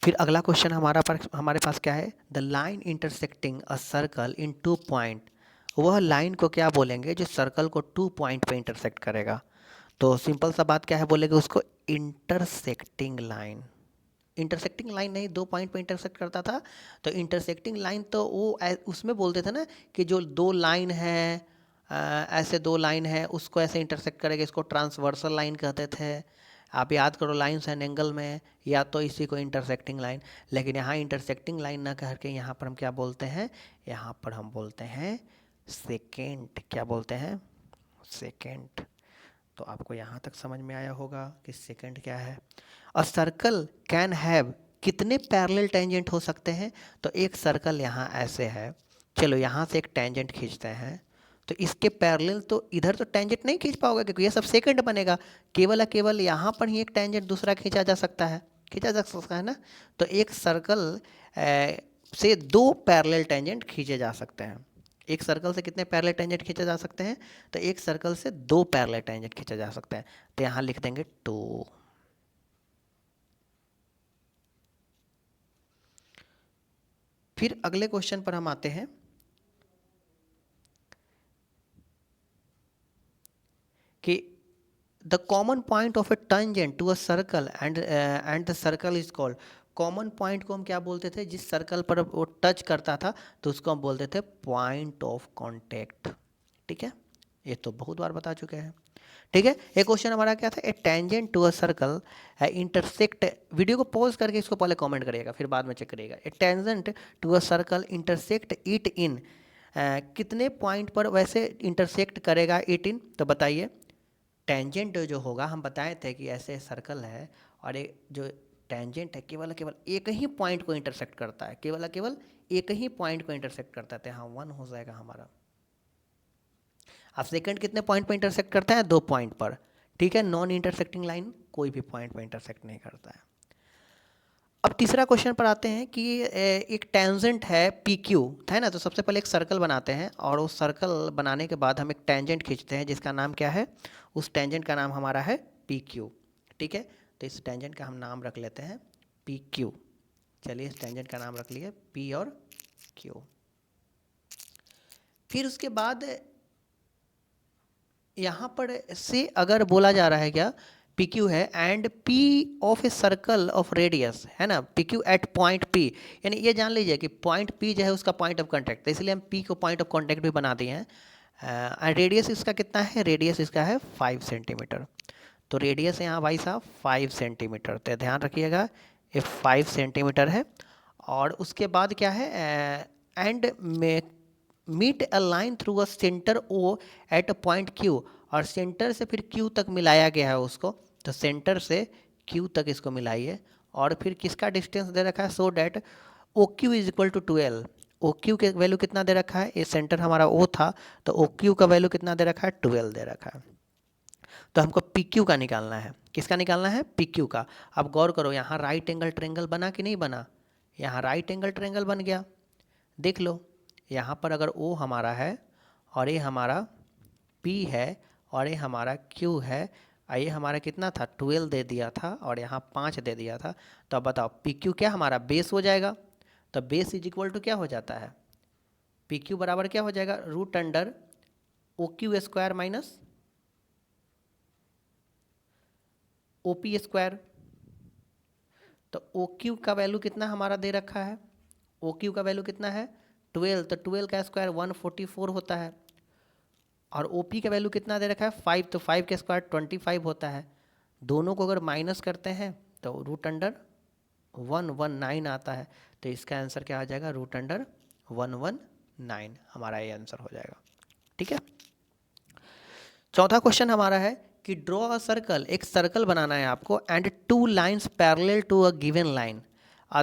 फिर अगला क्वेश्चन हमारे पास क्या है? The line intersecting a circle in 2 point. वह लाइन को क्या बोलेंगे जो सर्कल को 2 पॉइंट पे इंटरसेक्ट करेगा? तो सिंपल सा बात क्या है, बोलेंगे उसको इंटरसेक्टिंग लाइन। इंटरसेक्टिंग लाइन नहीं, 2 पॉइंट पे इंटरसेक्ट करता था, तो इंटरसेक्टिंग लाइन तो वो उसमें बोलते थे ना कि जो 2 लाइन है, ऐसे 2 लाइन है उसको ऐसे इंटरसेक्ट करेगा, इसको ट्रांसवर्सल लाइन कहते थे। आप याद करो, लाइन्स एंड एंगल में या तो इसी को इंटरसेक्टिंग लाइन। लेकिन यहाँ इंटरसेक्टिंग लाइन ना कह के यहाँ पर हम क्या बोलते हैं? यहाँ पर हम बोलते हैं सेकेंड। क्या बोलते हैं? सेकेंड। तो आपको यहाँ तक समझ में आया होगा कि सेकेंड क्या है। अ सर्कल कैन हैव कितने पैरेलल टेंजेंट हो सकते हैं? तो एक सर्कल यहाँ ऐसे है, चलो यहाँ से एक टेंजेंट खींचते हैं, तो इसके पैरेलल तो इधर तो टेंजेंट नहीं खींच पाओगे क्योंकि ये सब सेकंड बनेगा। केवल यहाँ पर ही एक टेंजेंट दूसरा खींचा जा सकता है, खींचा जा सकता है ना। तो एक सर्कल से 2 पैरेलल टेंजेंट खींचे जा सकते हैं। एक सर्कल से कितने पैरेलल टेंजेंट खींचे जा सकते हैं? तो एक सर्कल से 2 पैरेलल टेंजेंट खींचे जा सकते हैं। तो यहाँ लिख देंगे 2। फिर अगले क्वेश्चन पर हम आते हैं कि the common point of a tangent to a circle and the circle is called. Common point को हम क्या बोलते थे? जिस सर्कल पर वो टच करता था तो उसको हम बोलते थे पॉइंट ऑफ कांटेक्ट। ठीक है, ये तो बहुत बार बता चुके हैं। ठीक है, एक क्वेश्चन हमारा क्या था? A tangent to a circle intersect. Video को पॉज करके इसको पहले कमेंट करिएगा, फिर बाद में चेक करिएगा। A tangent to a circle intersect it in, कितने पॉइंट पर वैसे इंटरसेक्ट करेगा इट इन? तो बताइए। टेंजेंट जो होगा, हम बताए थे कि ऐसे सर्कल है और एक जो टेंजेंट है केवल केवल एक ही पॉइंट को इंटरसेक्ट करता है, केवल केवल एक ही पॉइंट को इंटरसेक्ट करता है। हाँ, 1 हो जाएगा हमारा। अब सेकंड कितने पॉइंट पर इंटरसेक्ट करता है? 2 पॉइंट पर। ठीक है, नॉन इंटरसेक्टिंग लाइन कोई भी पॉइंट पर इंटरसेक्ट नहीं करता है। अब तीसरा क्वेश्चन पर आते हैं कि एक टेंजेंट है पी क्यू, है ना। तो सबसे पहले एक सर्कल बनाते हैं और उस सर्कल बनाने के बाद हम एक टेंजेंट खींचते हैं जिसका नाम क्या है? उस टेंजेंट का नाम हमारा है पी क्यू। ठीक है, तो इस टेंजेंट का हम नाम रख लेते हैं पी क्यू। चलिए, इस टेंजेंट का नाम रख लिए पी और क्यू। फिर उसके बाद यहाँ पर से अगर बोला जा रहा है क्या, पी क्यू है and P of a circle of radius, है ना, P Q at point P, यानी ये जान लीजिए कि पॉइंट पी जो है उसका पॉइंट ऑफ कॉन्टैक्ट, तो इसलिए हम पी को पॉइंट ऑफ कॉन्टैक्ट भी बना दिए हैं। रेडियस इसका कितना है? रेडियस इसका है 5 सेंटीमीटर। तो रेडियस यहाँ भाई साहब 5 सेंटीमीटर, तो ध्यान रखिएगा ये 5 सेंटीमीटर है। और उसके बाद क्या है? एंड में meet a line through a centre O at a point Q, और सेंटर से फिर क्यू तक मिलाया गया है उसको, तो सेंटर से क्यू तक इसको मिलाइए। और फिर किसका डिस्टेंस दे रखा है? So that O Q is equal to 12। O Q के वैल्यू कितना दे रखा है? ये सेंटर हमारा ओ था, तो ओ क्यू का वैल्यू कितना दे रखा है? 12 दे रखा है। तो हमको पी क्यू का निकालना है। किसका निकालना है? पी क्यू का। अब गौर करो, यहाँ राइट एंगल ट्रेंगल बना कि नहीं बना? यहाँ राइट एंगल ट्रेंगल बन गया, देख लो। यहाँ पर अगर ओ हमारा है और ये हमारा पी है और ये हमारा क्यू है, आइए हमारा कितना था 12 दे दिया था और यहाँ 5 दे दिया था। तो अब बताओ पी क्यू क्या हमारा बेस हो जाएगा। तो बेस इज इक्वल टू क्या हो जाता है, पी क्यू बराबर क्या हो जाएगा, root under O Q square minus O P square. तो ओ क्यू का वैल्यू कितना हमारा दे रखा है, ओ क्यू का वैल्यू कितना है 12, तो 12 का स्क्वायर 144 होता है। और ओ पी का वैल्यू कितना दे रखा है 5, तो 5 का स्क्वायर 25 होता है। दोनों को अगर माइनस करते हैं तो रूट अंडर 119 आता है। तो इसका आंसर क्या आ जाएगा, रूट अंडर 119 हमारा ये आंसर हो जाएगा। ठीक है। चौथा क्वेश्चन हमारा है कि ड्रॉ अ सर्कल, एक सर्कल बनाना है आपको, and 2 lines parallel to a given line.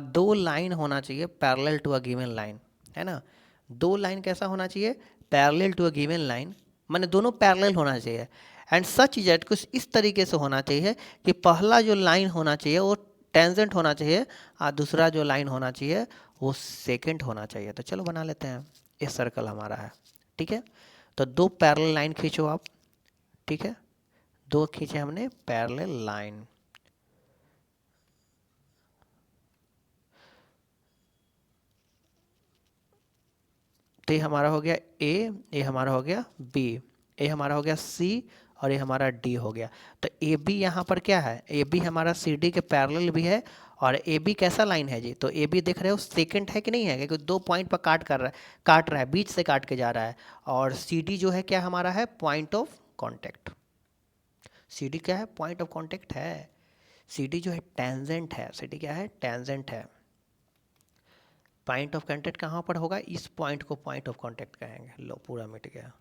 2 line होना चाहिए parallel to a given line, है ना। 2 लाइन कैसा होना चाहिए, parallel to a given line, माने दोनों पैरेलल होना चाहिए। एंड सच दैट, कुछ इस तरीके से होना चाहिए कि पहला जो लाइन होना चाहिए वो टेंजेंट होना चाहिए और दूसरा जो लाइन होना चाहिए वो सेकेंड होना चाहिए। तो चलो बना लेते हैं, ये सर्कल हमारा है। ठीक है, तो 2 पैरेलल लाइन खींचो आप। ठीक है, 2 खींचे हमने पैरेलल लाइन। तो ये हमारा हो गया ए, ये हमारा हो गया बी, ये हमारा हो गया सी और ये हमारा डी हो गया। तो ए बी यहाँ पर क्या है, ए बी हमारा सी डी के पैरेलल भी है। और ए बी कैसा लाइन है जी, तो ए बी देख रहे हो सेकंड है कि नहीं है, क्योंकि 2 पॉइंट पर काट रहा है, बीच से काट के जा रहा है। और सी डी जो है क्या हमारा है, point of contact. C D क्या है, पॉइंट ऑफ कॉन्टेक्ट है। सी डी जो है टेंजेंट है, सी डी क्या है, टेंजेंट है। पॉइंट ऑफ कॉन्टेक्ट कहाँ पर होगा, इस पॉइंट को पॉइंट ऑफ कॉन्टेक्ट कहेंगे। लो पूरा मिट गया।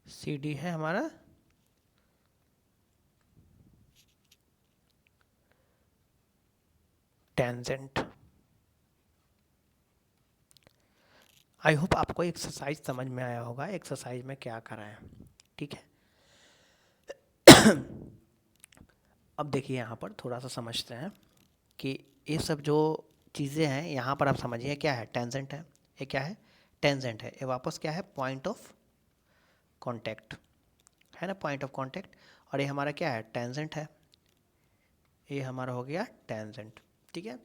सी डी है हमारा टेंजेंट। आई होप आपको एक्सरसाइज समझ में आया होगा, एक्सरसाइज में क्या कराएं। ठीक है, अब देखिए यहाँ पर थोड़ा सा समझते हैं कि ये सब जो चीज़ें हैं यहाँ पर आप समझिए क्या है, टेंजेंट है। ये क्या है, टेंजेंट है। ये वापस क्या है, पॉइंट ऑफ कॉन्टेक्ट है ना, पॉइंट ऑफ कॉन्टेक्ट। और ये हमारा क्या है, टेंजेंट है। ये हमारा हो गया टेंजेंट। ठीक है,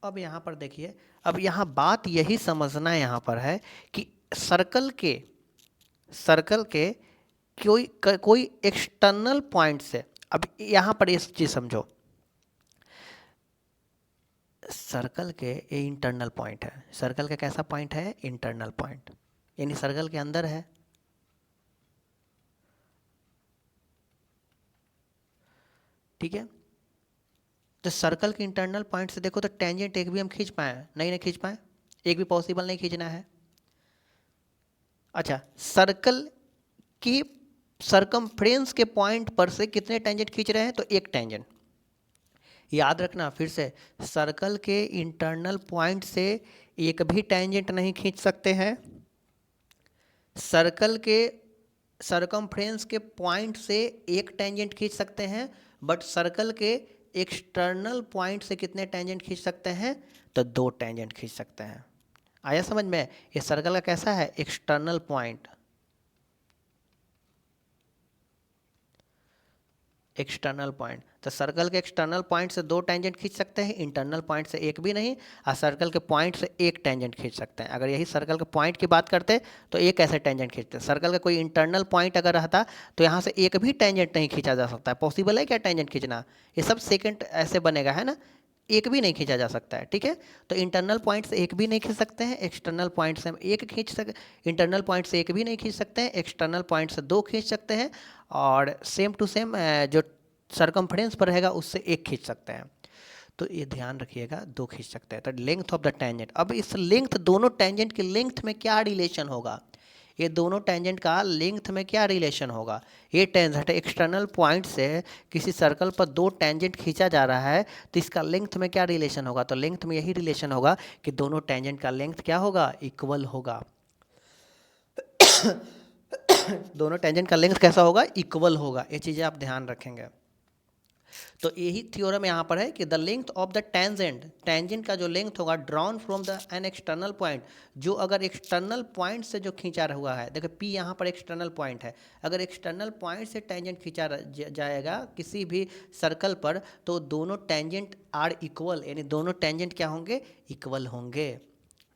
अब यहाँ पर देखिए, अब यहाँ बात यही समझना यहाँ पर है कि सर्कल के कोई एक्सटर्नल पॉइंट से, अब यहाँ पर ये चीज़ समझो, सर्कल के ये इंटरनल पॉइंट है। सर्कल का कैसा पॉइंट है, इंटरनल पॉइंट, यानी सर्कल के अंदर है। ठीक है, तो सर्कल के इंटरनल पॉइंट से देखो तो टेंजेंट एक भी हम खींच पाए, नहीं खींच पाए, एक भी पॉसिबल नहीं खींचना है। अच्छा, सर्कल की सरकमफ्रेंस के पॉइंट पर से कितने टेंजेंट खींच रहे हैं, तो एक टेंजेंट। याद रखना फिर से, सर्कल के इंटरनल पॉइंट से एक भी टेंजेंट नहीं खींच सकते हैं। सर्कल के सरकमफ्रेंस के पॉइंट से एक टेंजेंट खींच सकते हैं, बट सर्कल के एक्सटर्नल पॉइंट से कितने टेंजेंट खींच सकते हैं, तो 2 टेंजेंट खींच सकते हैं। आया समझ में, ये सर्कल का कैसा है, एक्सटर्नल पॉइंट, एक्सटर्नल पॉइंट। तो सर्कल के एक्सटर्नल पॉइंट से 2 टेंजेंट खींच सकते हैं, इंटरनल पॉइंट से एक भी नहीं, और सर्कल के पॉइंट से एक टेंजेंट खींच सकते हैं। अगर यही सर्कल के पॉइंट की बात करते तो एक ऐसे टेंजेंट खींचते। सर्कल का कोई इंटरनल पॉइंट अगर रहता तो यहाँ से एक भी टेंजेंट नहीं खींचा जा सकता है। पॉसिबल है क्या टेंजेंट खींचना, ये सब सेकेंड ऐसे बनेगा, है ना, एक भी नहीं खींचा जा सकता है। ठीक है, तो इंटरनल पॉइंट से एक भी नहीं खींच सकते हैं, एक्सटर्नल पॉइंट से हम एक खींच सकते, इंटरनल पॉइंट से एक भी नहीं खींच सकते हैं, एक्सटर्नल पॉइंट से 2 खींच सकते हैं, और सेम टू सेम जो सरकमफ्रेंस पर रहेगा उससे एक खींच सकते हैं। तो ये ध्यान रखिएगा, 2 खींच सकते हैं। तो लेंथ ऑफ द टेंजेंट, अब इस लेंथ, दोनों टेंजेंट की लेंथ में क्या रिलेशन होगा, ये दोनों टेंजेंट का लेंथ में क्या रिलेशन होगा? ये टेंजेंट एक्सटर्नल पॉइंट से किसी सर्कल पर दो टेंजेंट खींचा जा रहा है, तो इसका लेंथ में क्या रिलेशन होगा? तो लेंथ में यही रिलेशन होगा कि दोनों टेंजेंट का लेंथ क्या होगा? इक्वल होगा। दोनों टेंजेंट का लेंथ कैसा होगा? इक्वल होगा। ये चीज़ें आप ध्यान रखेंगे। तो यही थ्योरम यहाँ पर है कि the length of the tangent, tangent का जो लेंथ होगा drawn from the an external point, जो अगर एक्सटर्नल पॉइंट से जो खींचा हुआ है, देखो पी यहाँ पर एक्सटर्नल पॉइंट है, अगर एक्सटर्नल पॉइंट से टेंजेंट खींचा जाएगा किसी भी सर्कल पर, तो दोनों टेंजेंट आर इक्वल, यानी दोनों टेंजेंट क्या होंगे? इक्वल होंगे।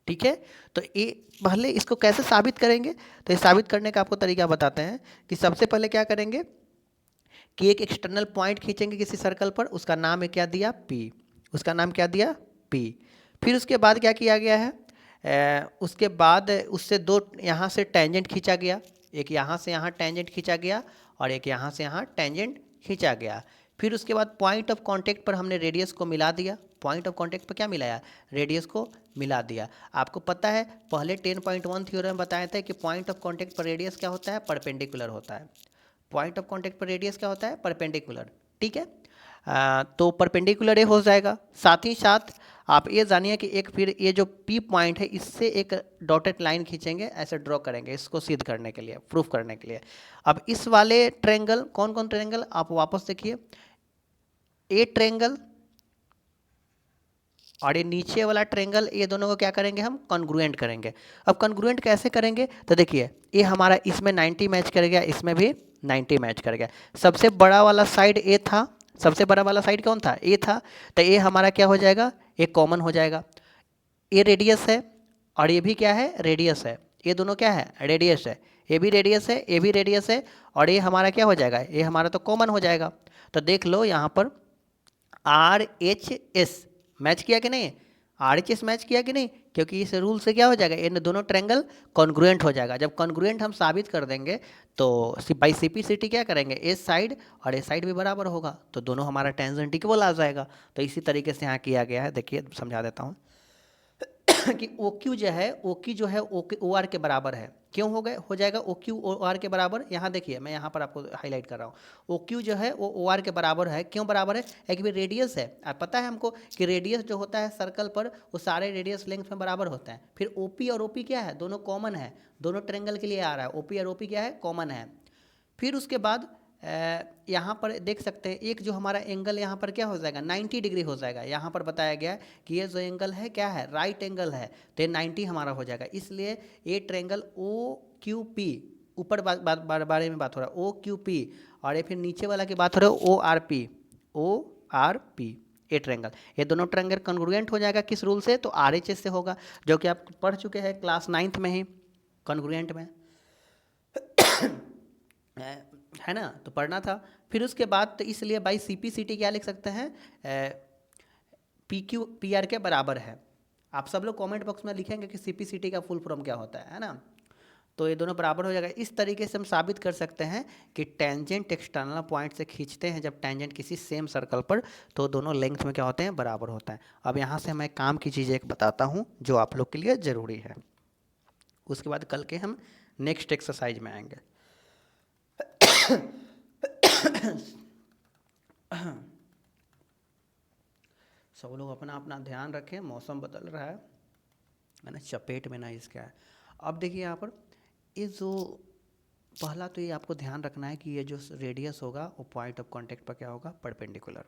ठीक है। तो ये पहले इसको कैसे साबित करेंगे? तो ये साबित करने का आपको तरीका बताते हैं कि सबसे पहले क्या करेंगे कि एक एक्सटर्नल पॉइंट खींचेंगे किसी सर्कल पर, उसका नाम है क्या दिया? पी। उसका नाम क्या दिया? पी। फिर उसके बाद क्या किया गया है? उसके बाद उससे दो यहाँ से टेंजेंट खींचा गया, एक यहाँ से यहाँ टेंजेंट खींचा गया और एक यहाँ से यहाँ टेंजेंट खींचा गया। फिर उसके बाद पॉइंट ऑफ कांटेक्ट पर हमने रेडियस को मिला दिया। पॉइंट ऑफ कांटेक्ट पर क्या मिलाया? रेडियस को मिला दिया। आपको पता है पहले 10.1 थ्योरम बताए थे कि पॉइंट ऑफ कांटेक्ट पर रेडियस क्या होता है? परपेंडिकुलर होता है। पॉइंट ऑफ कांटेक्ट पर रेडियस क्या होता है? परपेंडिकुलर। ठीक है। तो परपेंडिकुलर ये हो जाएगा। साथ ही साथ आप ये जानिए कि एक फिर ये जो पी पॉइंट है इससे एक डॉटेड लाइन खींचेंगे, ऐसे ड्रॉ करेंगे इसको सिद्ध करने के लिए, प्रूफ करने के लिए। अब इस वाले ट्रेंगल, कौन कौन ट्रेंगल आप वापस देखिए, ए ट्रेंगल और ये नीचे वाला ट्रेंगल, ये दोनों को क्या करेंगे? हम कॉन्ग्रुएंट करेंगे। अब कॉन्ग्रुएंट कैसे करेंगे? तो देखिए ये हमारा इसमें 90 मैच कर गया, इसमें भी 90 मैच कर गया। सबसे बड़ा वाला साइड ए था, सबसे बड़ा वाला साइड कौन था? ए था। तो ये हमारा क्या हो जाएगा? एक कॉमन हो जाएगा। ये रेडियस है और ये भी क्या है? रेडियस है। ये दोनों क्या है? रेडियस है। ये भी रेडियस है, ये भी रेडियस है, और ये हमारा क्या हो जाएगा? ये हमारा तो कॉमन हो जाएगा। तो देख लो यहाँ पर आर एच एस मैच किया कि नहीं? आर एच एस मैच किया कि नहीं? क्योंकि इस रूल से क्या हो जाएगा? इन दोनों ट्रेंगल कॉन्ग्रुएंट हो जाएगा। जब कॉन्ग्रुएंट हम साबित कर देंगे तो बाई सीपीसीटी क्या करेंगे? एस साइड और एस साइड भी बराबर होगा, तो दोनों हमारा टेंजेंट इक्वल आ जाएगा। तो इसी तरीके से यहाँ किया गया है। देखिए समझा देता हूँ कि ओ क्यू जो है, ओ क्यू जो है ओ आर के बराबर है। क्यों हो गए? हो जाएगा ओ क्यू ओ आर के बराबर। यहाँ देखिए मैं यहाँ पर आपको हाईलाइट कर रहा हूँ, ओ क्यू जो है वो ओ आर के बराबर है। क्यों बराबर है? एक भी रेडियस है। अब पता है हमको कि रेडियस जो होता है सर्कल पर वो सारे रेडियस लेंथ में बराबर होता है। फिर ओ पी और ओ पी क्या है? दोनों कॉमन है, दोनों ट्रेंगल के लिए आ रहा है। ओ पी और ओ पी क्या है? कॉमन है। फिर उसके बाद यहाँ पर देख सकते हैं एक जो हमारा एंगल यहाँ पर क्या हो जाएगा? 90 डिग्री हो जाएगा। यहाँ पर बताया गया कि ये जो एंगल है क्या है? राइट एंगल है, तो ये 90 हमारा हो जाएगा। इसलिए ये ट्रेंगल ओ क्यू पी, ऊपर बारे में बात हो रहा है ओ क्यू पी, और ये फिर नीचे वाला की बात हो रहा है O R P, O R P. ये ट्रेंगल, ये दोनों ट्रेंगल कॉन्ग्रुएंट हो जाएगा किस रूल से? तो आर एच एस से होगा, जो कि आप पढ़ चुके हैं क्लास 9th में ही कॉन्ग्रुएंट में, है ना? तो पढ़ना था। फिर उसके बाद तो इसलिए by C P C T क्या लिख सकते हैं? पी क्यू पी आर के बराबर है। आप सब लोग कमेंट बॉक्स में लिखेंगे कि सी पी सी टी का फुल फॉर्म क्या होता है ना? तो ये दोनों बराबर हो जाएगा। इस तरीके से हम साबित कर सकते हैं कि टेंजेंट एक्सटर्नल पॉइंट से खींचते हैं जब टेंजेंट किसी सेम सर्कल पर, तो दोनों लेंथ में क्या होते हैं? बराबर होता है। अब यहाँ से मैं काम की चीज़ एक बताता हूँ जो आप लोग के लिए ज़रूरी है, उसके बाद कल के हम नेक्स्ट एक्सरसाइज में आएंगे। सब लोग अपना अपना ध्यान रखें, मौसम बदल रहा है ना, चपेट में ना इसका है। अब देखिए यहाँ पर ये जो पहला तो ये आपको ध्यान रखना है कि ये जो रेडियस होगा वो पॉइंट ऑफ कांटेक्ट पर क्या होगा? परपेंडिकुलर।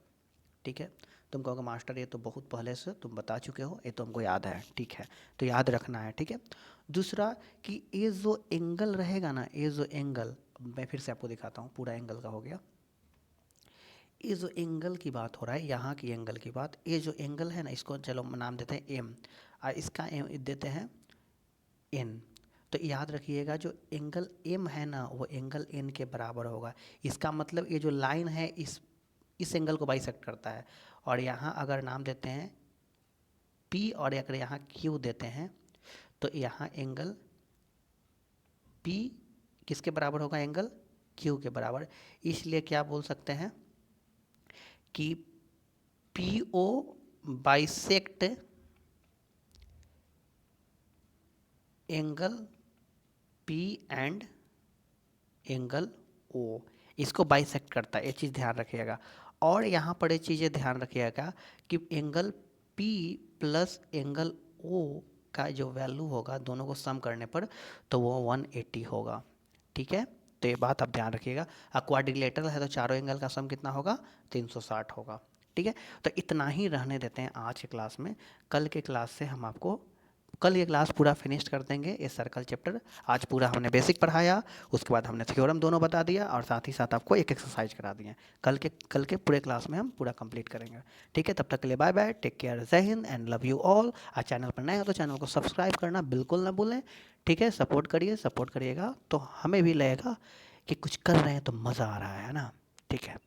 ठीक है। तुम कहोगे मास्टर ये तो बहुत पहले से तुम बता चुके हो, ये तो हमको याद है। ठीक है, तो याद रखना है। ठीक है। दूसरा कि ये जो एंगल रहेगा ना, ये जो एंगल, मैं फिर से आपको दिखाता हूँ, पूरा एंगल का हो गया। ये जो एंगल की बात हो रहा है, यहाँ की एंगल की बात, ये जो एंगल है ना, इसको चलो नाम देते हैं एम, और इसका एम देते हैं एन। तो याद रखिएगा जो एंगल एम है ना, वो एंगल एन के बराबर होगा। इसका मतलब ये जो लाइन है इस एंगल को बाइसेक्ट करता है। और यहाँ अगर नाम देते हैं पी और अगर यहाँ क्यू देते हैं, तो यहाँ एंगल पी किसके बराबर होगा? एंगल क्यू के बराबर। इसलिए क्या बोल सकते हैं कि P O bisect angle P and angle O, इसको बाइसेक्ट करता है, ये चीज़ ध्यान रखिएगा। और यहाँ पर ये चीज़ें ध्यान रखिएगा कि angle P plus angle O का जो वैल्यू होगा दोनों को सम करने पर तो वो 180 होगा। ठीक है, तो ये बात आप ध्यान रखिएगा। क्वाड्रिलेटरल है तो चारों एंगल का सम कितना होगा, 360 होगा। ठीक है, तो इतना ही रहने देते हैं आज के क्लास में। कल के क्लास से हम आपको कल ये क्लास पूरा फिनिश कर देंगे ये सर्कल चैप्टर। आज पूरा हमने बेसिक पढ़ाया, उसके बाद हमने थ्योरम दोनों बता दिया और साथ ही साथ आपको एक एक्सरसाइज करा दिए। कल के पूरे क्लास में हम पूरा कंप्लीट करेंगे। ठीक है, तब तक के लिए बाय बाय, टेक केयर, जय Hind and love you all. और चैनल पर नए हो तो चैनल को सब्सक्राइब करना बिल्कुल ना भूलें। ठीक है, सपोर्ट करिए, सपोर्ट करिएगा तो हमें भी लगेगा कि कुछ कर रहे हैं तो मज़ा आ रहा है ना। ठीक है।